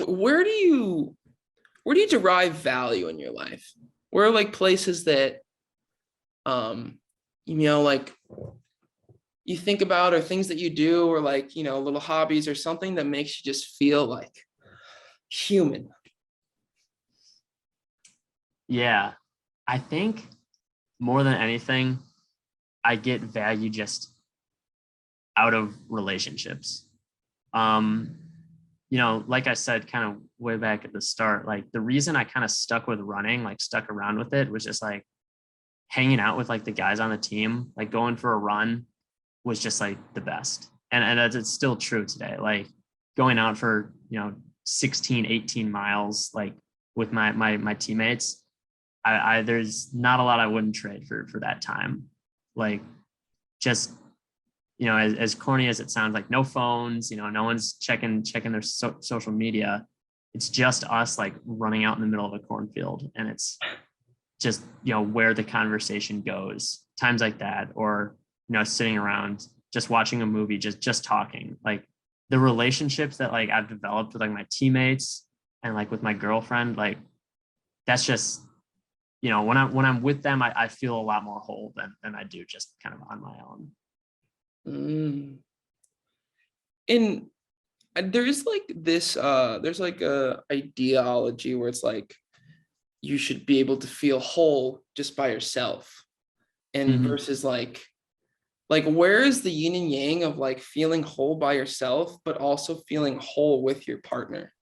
Where do you derive value in your life? Where are like places that like you think about, or things that you do, or like, little hobbies or something that makes you just feel like human? Yeah, I think more than anything, I get value just out of relationships. Um, like I said, kind of way back at the start, like the reason I kind of stuck with running, like stuck around with it, was just like hanging out with like the guys on the team, like going for a run was just like the best. And it's still true today. Like going out for, 16, 18 miles, like with my teammates, I there's not a lot I wouldn't trade for that time. Like just, as corny as it sounds, like no phones, no one's checking their social media. It's just us like running out in the middle of a cornfield, and it's just, where the conversation goes, times like that. Or, sitting around just watching a movie, just talking. Like the relationships that like I've developed with like my teammates and like with my girlfriend, like that's just, when I'm with them, I feel a lot more whole than I do just kind of on my own. Mm. And there's like this there's like a ideology where it's like you should be able to feel whole just by yourself, and Mm-hmm. versus like where is the yin and yang of like feeling whole by yourself but also feeling whole with your partner?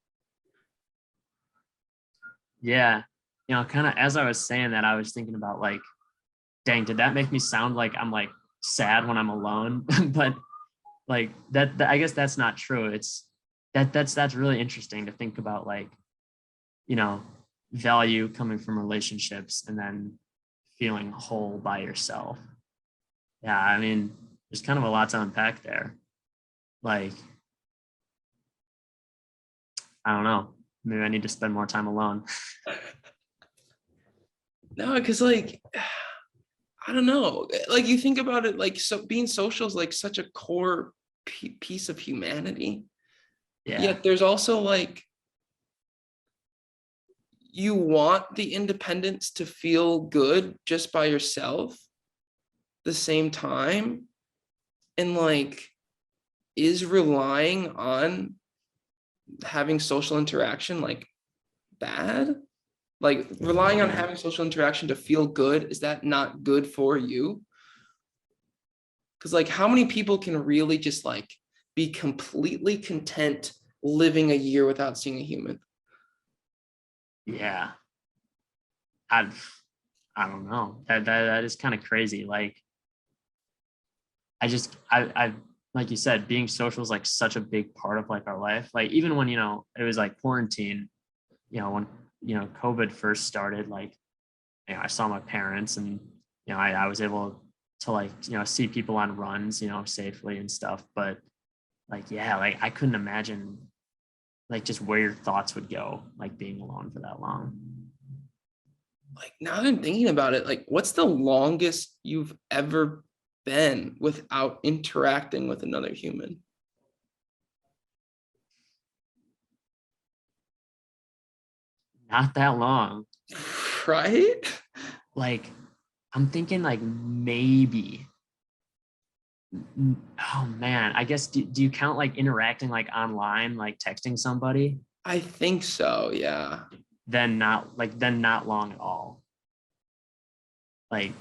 Yeah. Kind of as I was saying that, I was thinking about like, dang, did that make me sound like I'm like sad when I'm alone? But like that, I guess that's not true. It's that's really interesting to think about, like, you know, value coming from relationships and then feeling whole by yourself. Yeah, I mean, there's kind of a lot to unpack there. Like, I don't know. Maybe I need to spend more time alone. No, because like I don't know, like you think about it, like so being social is like such a core piece of humanity, Yeah. yet there's also like you want the independence to feel good just by yourself the same time, and like is relying on having social interaction like bad? Like relying on Yeah. having social interaction to feel good, is that not good for you? Because like how many people can really just like be completely content living a year without seeing a human? Yeah. I I don't know. That is kind of crazy. Like I like you said, being social is like such a big part of like our life. Like even when, it was like quarantine, when, COVID first started, like, I saw my parents, and, I was able to like, see people on runs, safely and stuff. But like, yeah, like I couldn't imagine like just where your thoughts would go, like being alone for that long. Like now that I'm thinking about it, like what's the longest you've ever been without interacting with another human? Not that long. Right? Like I'm thinking like maybe, oh man, I guess, do you count like interacting like online, like texting somebody? I think so, yeah. Then not long at all. Like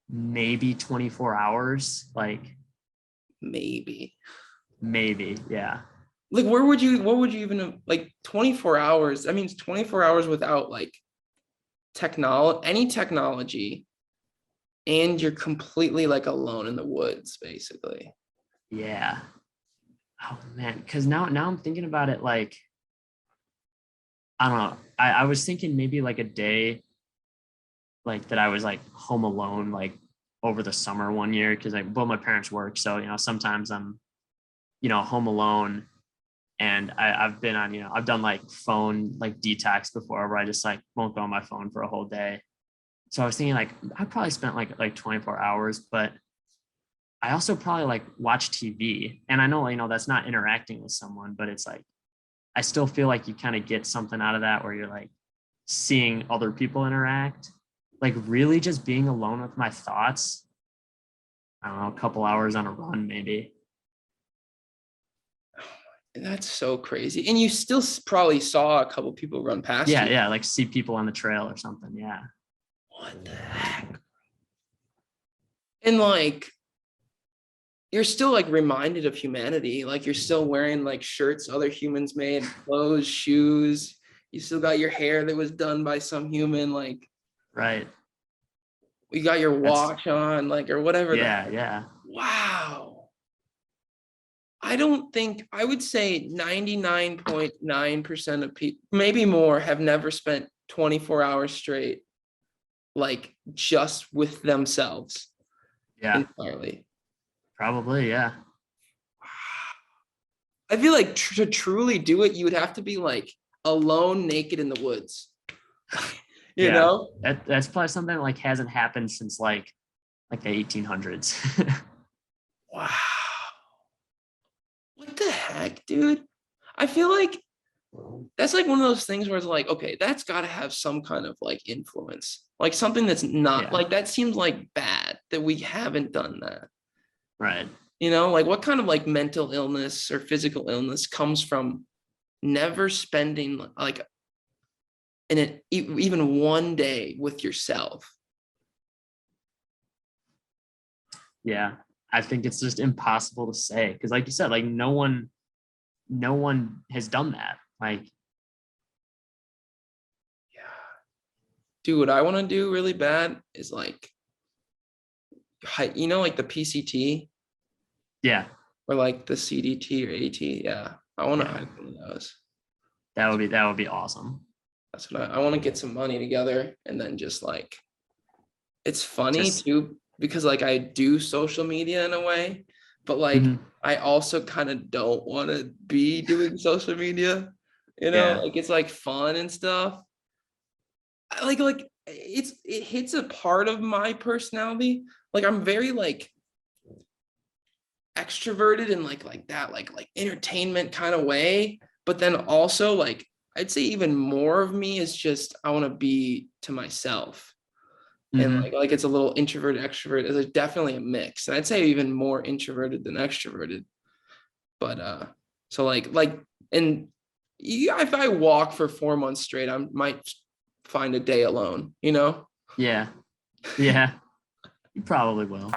maybe 24 hours, like Maybe. maybe, yeah. Like what would you even like 24 hours? I mean, it's 24 hours without like any technology, and you're completely like alone in the woods, basically. Yeah. Oh man, because now I'm thinking about it, like I don't know. I was thinking maybe like a day like that I was like home alone, like over the summer one year, because like both my parents work. So, sometimes I'm, home alone, and I've been on, I've done like phone like detox before, where I just like won't go on my phone for a whole day. So I was thinking like I probably spent like 24 hours, but I also probably like watch TV. And I know, that's not interacting with someone, but it's like, I still feel like you kind of get something out of that where you're like seeing other people interact. Like really just being alone with my thoughts. I don't know, a couple hours on a run, maybe. That's so crazy. And you still probably saw a couple people run past Yeah, you. yeah. Like see people on the trail or something. Yeah. What the heck? And like, you're still like reminded of humanity. Like you're still wearing like shirts other humans made, clothes, shoes. You still got your hair that was done by some human. Like Right. you got your That's, watch on, like, or whatever. yeah, yeah. Wow. I don't think, I would say 99.9% of people, maybe more, have never spent 24 hours straight, like just with themselves Yeah. entirely. Probably. Yeah. I feel like to truly do it, you would have to be like alone, naked in the woods. You Yeah. know? That's probably something like hasn't happened since like the 1800s. Wow. What the heck, dude? I feel like that's like one of those things where it's like, okay, that's got to have some kind of like influence, like something that's not Yeah. like that seems like bad that we haven't done that. Right. You know, like what kind of like mental illness or physical illness comes from never spending like in an even one day with yourself? Yeah. I think it's just impossible to say because, like you said, like no one has done that. Like, Yeah. Dude, what I want to do really bad is like, you know, like the PCT yeah, or like the CDT or AT. Yeah. I want to yeah, hide one of those. that would be awesome. That's what I want to get some money together and then just like, it's funny Just too, because like I do social media in a way, but like mhm, I also kind of don't want to be doing social media, yeah, like it's like fun and stuff. Like it hits a part of my personality. Like I'm very like extroverted and like that, like entertainment kind of way. But then also like I'd say even more of me is just I want to be to myself. And hmm like it's a little introvert extrovert. There's definitely a mix, and I'd say even more introverted than extroverted. But so like and yeah, if I walk for 4 months straight, I might find a day alone. yeah, yeah. You probably will.